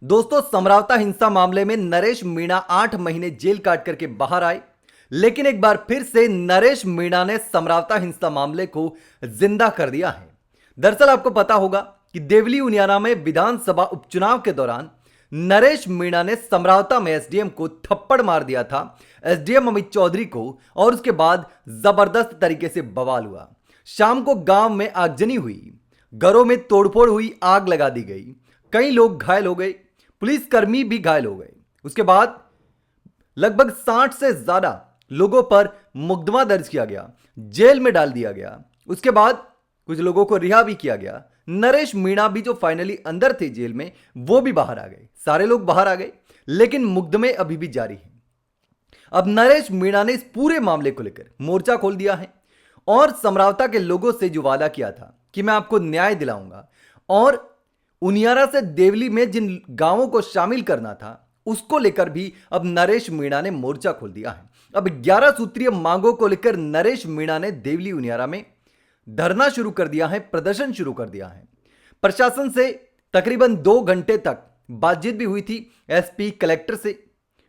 दोस्तों, समरावता हिंसा मामले में नरेश मीणा 8 महीने जेल काट करके बाहर आए, लेकिन एक बार फिर से नरेश मीणा ने समरावता हिंसा मामले को जिंदा कर दिया है। दरअसल आपको पता होगा कि देवली उनियारा में विधानसभा उपचुनाव के दौरान नरेश मीणा ने समरावता में एसडीएम को थप्पड़ मार दिया था, एसडीएम अमित चौधरी को, और उसके बाद जबरदस्त तरीके से बवाल हुआ। शाम को गांव में आगजनी हुई, घरों में तोड़फोड़ हुई, आग लगा दी गई, कई लोग घायल हो गए, पुलिसकर्मी भी घायल हो गए। उसके बाद लगभग 60 से ज्यादा लोगों पर मुकदमा दर्ज किया गया, जेल में डाल दिया गया। उसके बाद कुछ लोगों को रिहा भी किया गया। नरेश मीणा भी जो फाइनली अंदर थे जेल में, वो भी बाहर आ गए, सारे लोग बाहर आ गए, लेकिन मुकदमे अभी भी जारी हैं। अब नरेश मीणा ने इस पूरे मामले को लेकर मोर्चा खोल दिया है और समरावता के लोगों से जो वादा किया था कि मैं आपको न्याय दिलाऊंगा और उनियारा से देवली में जिन गांवों को शामिल करना था उसको लेकर भी अब नरेश मीणा ने मोर्चा खोल दिया है। अब 11 सूत्रीय मांगों को लेकर नरेश मीणा ने देवली उनियारा में धरना शुरू कर दिया है, प्रदर्शन शुरू कर दिया है। प्रशासन से तकरीबन 2 घंटे तक बातचीत भी हुई थी एसपी कलेक्टर से,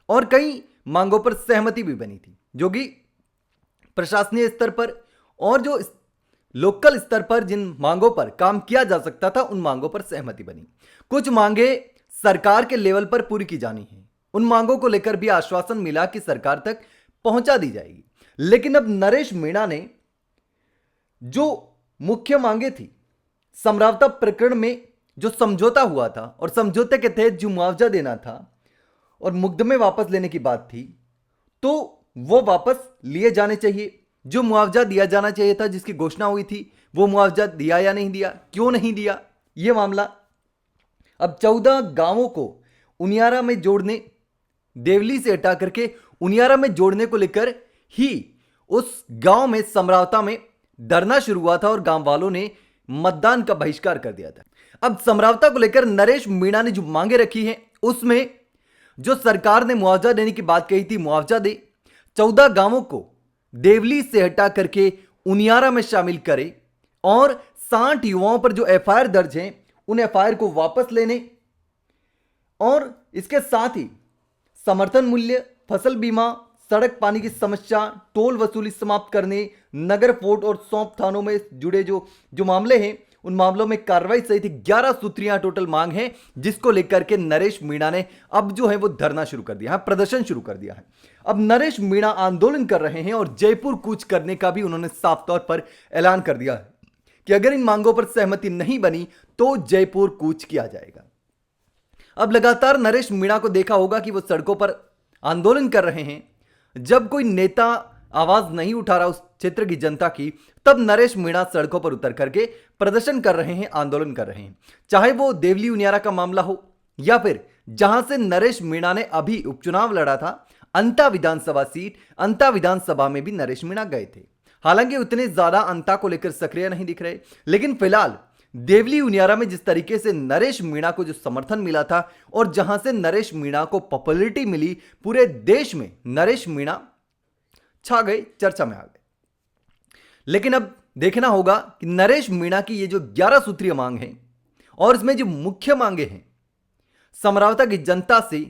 और कई मांगों पर सहमति भी बनी थी, जो कि प्रशासनीय स्तर पर और जो लोकल स्तर पर जिन मांगों पर काम किया जा सकता था उन मांगों पर सहमति बनी। कुछ मांगे सरकार के लेवल पर पूरी की जानी है, उन मांगों को लेकर भी आश्वासन मिला कि सरकार तक पहुंचा दी जाएगी। लेकिन अब नरेश मीणा ने जो मुख्य मांगे थी, समरावता प्रकरण में जो समझौता हुआ था और समझौते के तहत जो मुआवजा देना था और मुकदमे वापस लेने की बात थी, तो वो वापस लिए जाने चाहिए। जो मुआवजा दिया जाना चाहिए था, जिसकी घोषणा हुई थी, वो मुआवजा दिया या नहीं दिया, क्यों नहीं दिया, यह मामला। अब 14 गांवों को उनियारा में जोड़ने, देवली से हटा करके उनियारा में जोड़ने को लेकर ही उस गांव में समरावता में धरना शुरू हुआ था और गांव वालों ने मतदान का बहिष्कार कर दिया था। अब समरावता को लेकर नरेश मीणा ने जो मांगे रखी हैं, उसमें जो सरकार ने मुआवजा देने की बात कही थी, मुआवजा दे, 14 गांवों को देवली से हटा करके उनियारा में शामिल करे और 60 युवाओं पर जो एफआईआर दर्ज हैं उन एफआईआर को वापस लेने, और इसके साथ ही समर्थन मूल्य, फसल बीमा, सड़क पानी की समस्या, टोल वसूली समाप्त करने, नगर फोर्ट और सौंप थानों में जुड़े जो मामले हैं उन मामलों में कार्रवाई सहित 11 सूत्रीय टोटल मांग है, जिसको लेकर के नरेश मीणा ने अब जो है वो धरना शुरू कर दिया है, प्रदर्शन शुरू कर दिया है। अब नरेश मीणा आंदोलन कर रहे हैं और जयपुर कूच करने का भी उन्होंने साफ तौर पर ऐलान कर दिया है कि अगर इन मांगों पर सहमति नहीं बनी तो जयपुर कूच किया जाएगा। अब लगातार नरेश मीणा को देखा होगा कि वो सड़कों पर आंदोलन कर रहे हैं। जब कोई नेता आवाज नहीं उठा रहा उस क्षेत्र की जनता की, तब नरेश मीणा सड़कों पर उतर करके प्रदर्शन कर रहे हैं, आंदोलन कर रहे हैं। चाहे वो देवली उनियारा का मामला हो या फिर जहां से नरेश मीणा ने अभी उपचुनाव लड़ा था, अंता विधानसभा सीट, अंता विधानसभा में भी नरेश मीणा गए थे। हालांकि उतने ज्यादा अंता को लेकर सक्रिय नहीं दिख रहे, लेकिन फिलहाल देवली उनियारा में जिस तरीके से नरेश मीणा को जो समर्थन मिला था और जहां से नरेश मीणा को पॉपुलैरिटी मिली, पूरे देश में नरेश मीणा छा गए, चर्चा में आ गए। लेकिन अब देखना होगा कि नरेश मीणा की ये जो 11 सूत्रीय मांग है और इसमें जो मुख्य मांगे हैं, समरावता की जनता से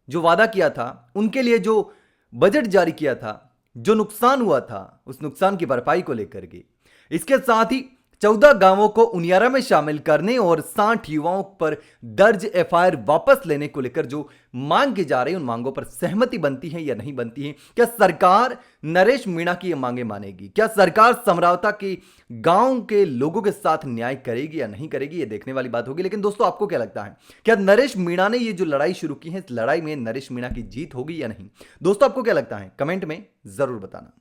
जो वादा किया था, उनके लिए जो बजट जारी किया था, जो नुकसान हुआ था, उस नुकसान की भरपाई को लेकर के, इसके साथ ही 14 गांवों को उनियारा में शामिल करने और 60 युवाओं पर दर्ज एफआईआर वापस लेने को लेकर जो मांग की जा रही है, उन मांगों पर सहमति बनती है या नहीं बनती है। क्या सरकार नरेश मीणा की ये मांगे मानेगी? क्या सरकार समरावता के गांव के लोगों के साथ न्याय करेगी या नहीं करेगी? ये देखने वाली बात होगी। लेकिन दोस्तों, आपको क्या लगता है, क्या नरेश मीणा ने ये जो लड़ाई शुरू की है, इस लड़ाई में नरेश मीणा की जीत होगी या नहीं? दोस्तों, आपको क्या लगता है, कमेंट में जरूर बताना।